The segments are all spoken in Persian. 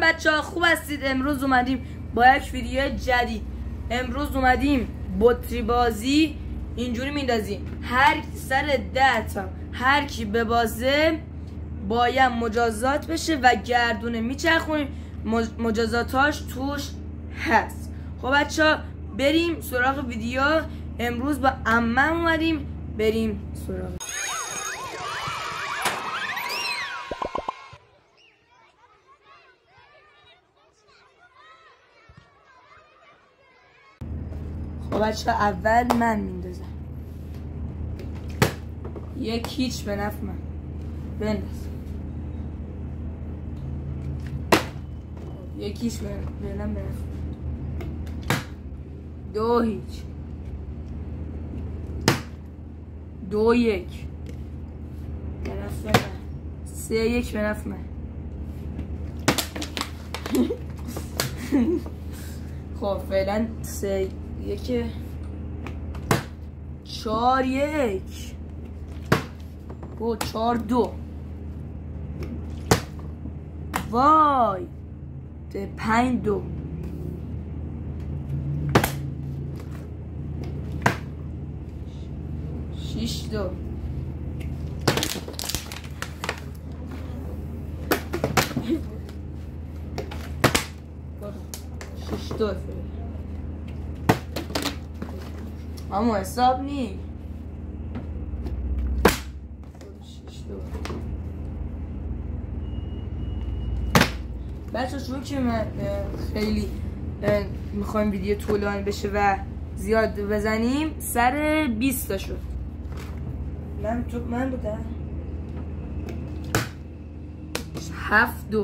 بچه ها خوب هستید؟ امروز اومدیم با یک ویدیو جدید. امروز اومدیم بطری بازی اینجوری میندازیم، هر سر 10 تا هر کی ببازه باید مجازات بشه و گردونه میچرخونیم، مجازاتاش توش هست. خب بچه ها بریم سراغ ویدیو. امروز با عمم اومدیم بریم سراغ. خب بچه اول من میندازم، یک هیچ به نفع من بنداز، یک هیچ به نفع، دو هیچ، دو یک به نفع من، سه یک به نفع من. خب فعلا سه یک، چهار یک و چهار دو، وای ده پنج دو، شیش دو، شیش دو. اما حساب نی. بچه چون که من خیلی میخوایم ویدیو طولانی بشه و زیاد بزنیم، سر 20 تا شد. من بودم 7 2،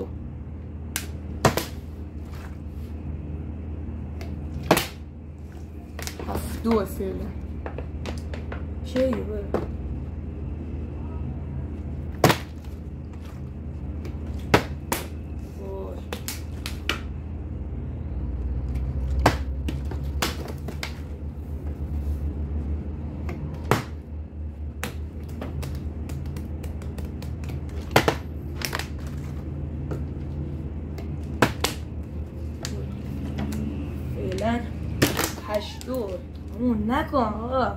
7 2 فعلا. چه یه فعلا 8 2. اون نکن آقا،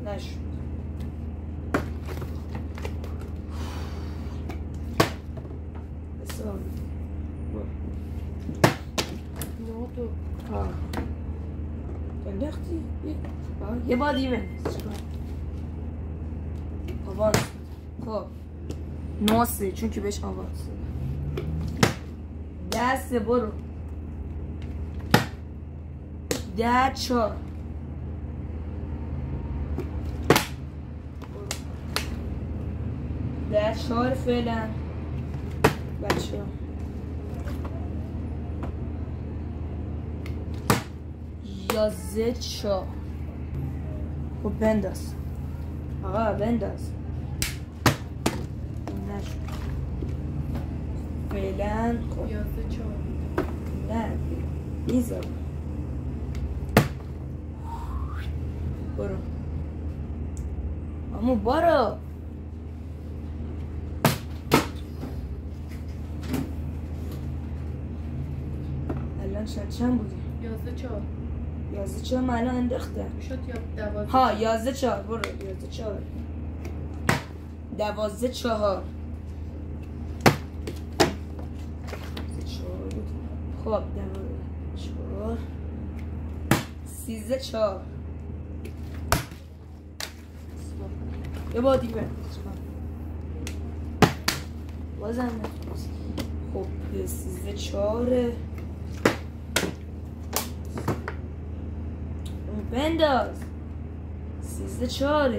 نشد. حساب نوتو بندختی یه بار دیگه آواز. خب 9 چون که بهش آواز دست برو 10 4 10 4 فعلا بچه ها. 11 4. خب بنداز آقا، بنداز. نشد فعلا. خب 11 4 نه بیزار برو امو برو. الان چند بودی؟ 11 4 11 4 من الان انداختم شد یا 12. ها 11 4 برو 11 4 12 4. خب 12 4 13 4. یه بار دیگه بازم نتونست. خب 13 4 بنداز 13 4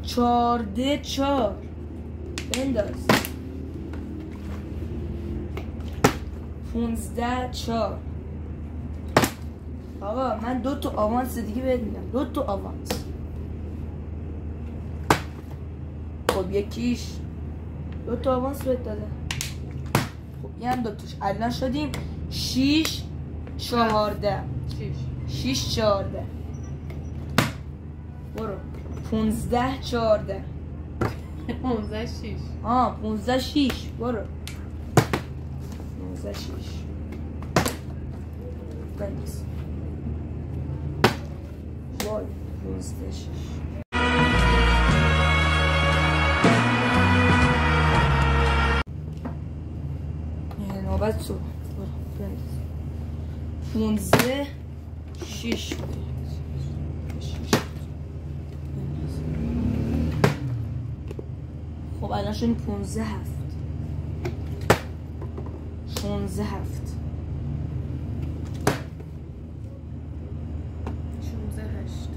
14 4 بنداز 15 4. آقا من 2 تا آوانس دیگه بهت میدم، 2 تا آوانس. خب یکیش 2 تا آوانس بهت داده. خب این هم 2 تاش. الان شدیم 6 14. 6 14 برو 15 14 15 6 برو 15 6 بنداز وای 15 6 نوبت تو برو بنداز 15 6 خب الان شدیم 15 7 16 7 16 8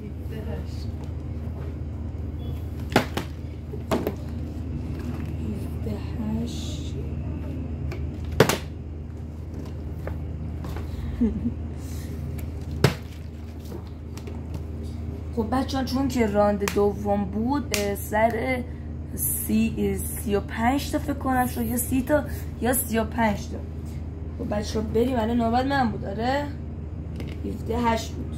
17 8 17 8 خب بچه ها چون که راند دوم بود سر 35 تا فکر کنم شد یا 30 تا یا 35 تا. خب بچه ها بریم الان نوبت من بود. آره 17 8 بود.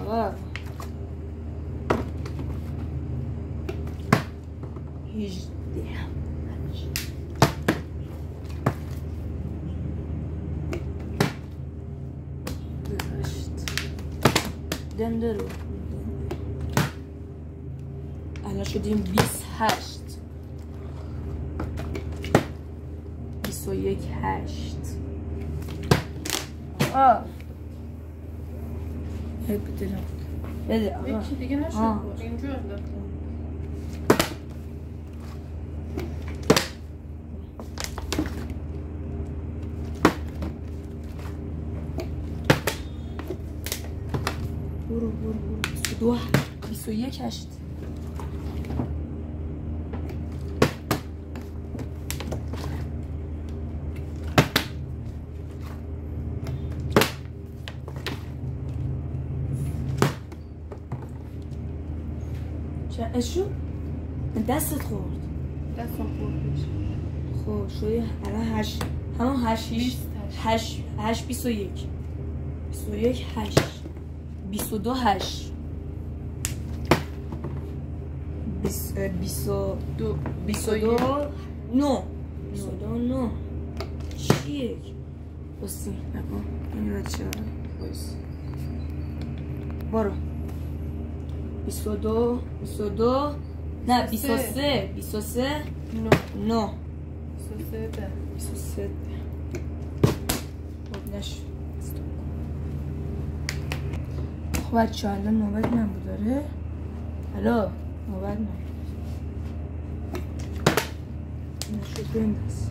آقا 18 دنده رو الان شدیم 28 21 8 بدونم بده آقا یکی دیگه نشد بود اینجور انداختم برو 22 21 8 اشو دستت خورد دستم خوردش خب شوی الان 8 همون 8 8 8 21 21 8 22 8 22 9 22 9 چیه بسی نکن این بچه بایست برو 22 22 نه 23 23 9 23 خب نشد خب بچه الان نوبت من بود. داره الو نوبت من نشد بنداز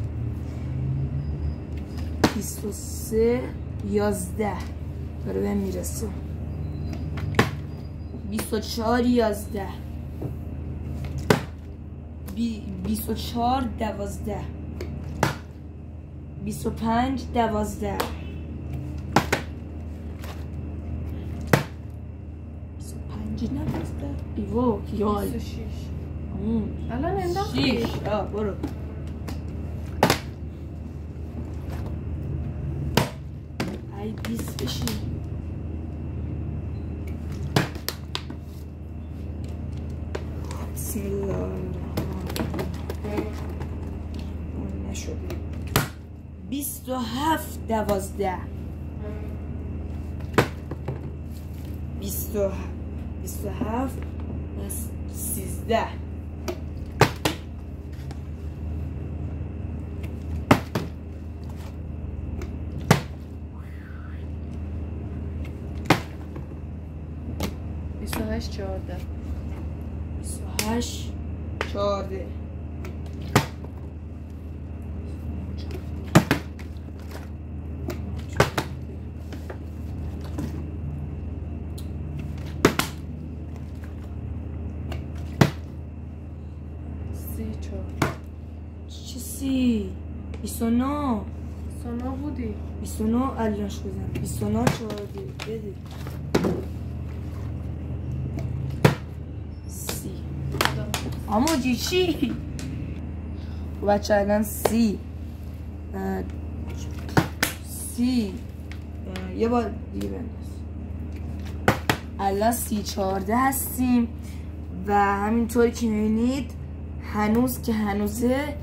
23 11 داره بهم میرسه 24 11 24 12 25 12 25 12 ایوه یال 26 الان انداختی 6 برو ای 20 بشی بسم الله نشد 27 12 27 بس 13 28 14 28 14 چه سی 29 بودی 29 الانش بزن 29 14 بده سی اما جی چی بچه الان 30 یه بار دیگه بنداز. الان 30-14 هستیم و همینطوری که میبینید هنوزه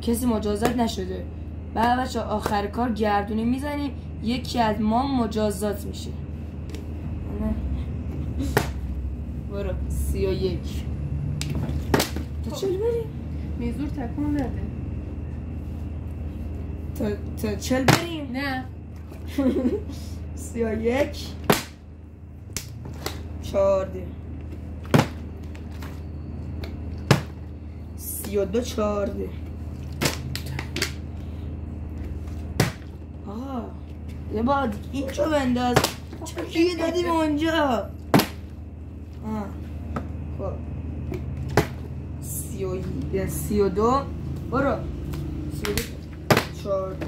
کسی مجازات نشده. بعد بچه آخر کار گردونی میزنیم، یکی از ما مجازات میشه. برو 31 تا 40 بریم. میزور تکون نده. تا 40 بریم. نه 31 14 32 14 یه بار اینجا بنداز. چکی دادیم اونجا. خب 32 برو 32 14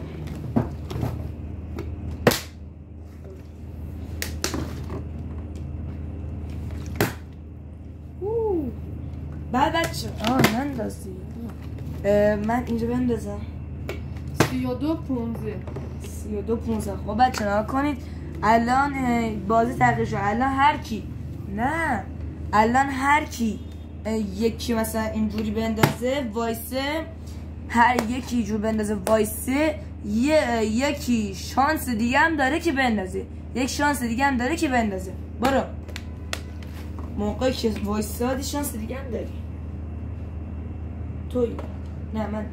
بعد بچه نندازی. من اینجا بندازم 32 15. 32 15. خب بچه نها کنید الان بازی تغییر شد. الان هر کی یکی مثلا اینجوری بندازه وایسه، هر یکی اینجوری بندازه وایسه، یکی شانس دیگه هم داره که بندازه. برو موقعی که وایسادی شانس دیگه هم داری. توی نه من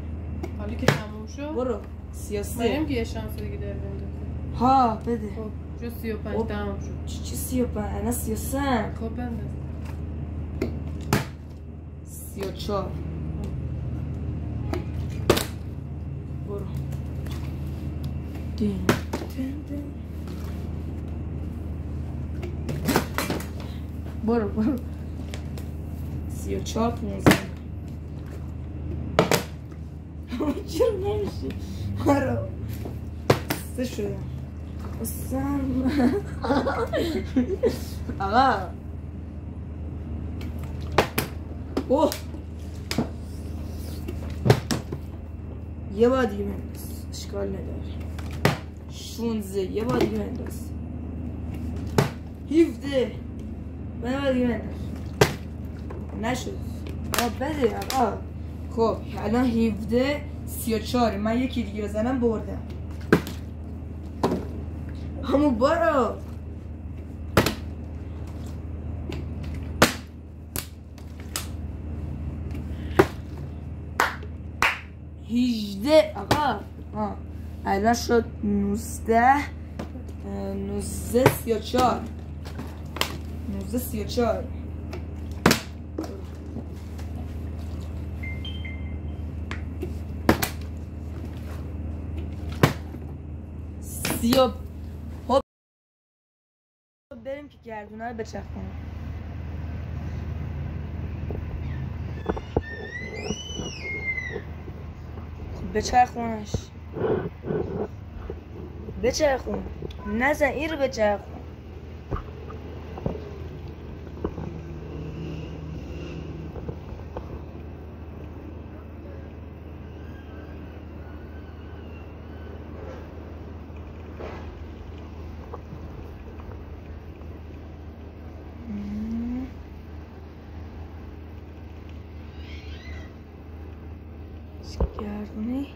حالی که تموم شد برو 33. منیم که یه شانس دیگه داره بندازه. ها بده. خب جو 35 تموم شد. چی 35؟ الان 33. خب بنداز 34. برو دین دین دین. برو 34 15. چرا نمیشه؟ برو 3 شده. آقا اوه یه بار دیگه بنداز، اشکال نداره. 16 یه بار دیگه بنداز. 17 یه بار دیگه بنداز. نشد. بده آقا. خب الان 17 34. من یکی دیگه بزنم بردم. همون برو 18 آقا. الان شد 19 34. 34 30. خب بریم که گردونه رو بچرخونیم. بچرخونش. بچرخون. نزن این رو بچرخون. گردونی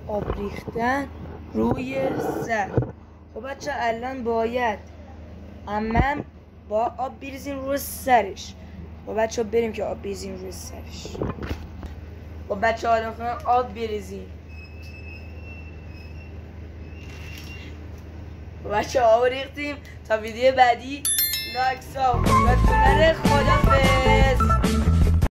آب ریختن روی سر. خب بچه الان باید عمم با آب بریزیم روی سرش. خب بچه بریم که آب بریزیم روی سرش. خب بچه حالا آب بریزیم. بچه آب ریختیم. تا ویدیو بعدی لایک ساب و خدافظ.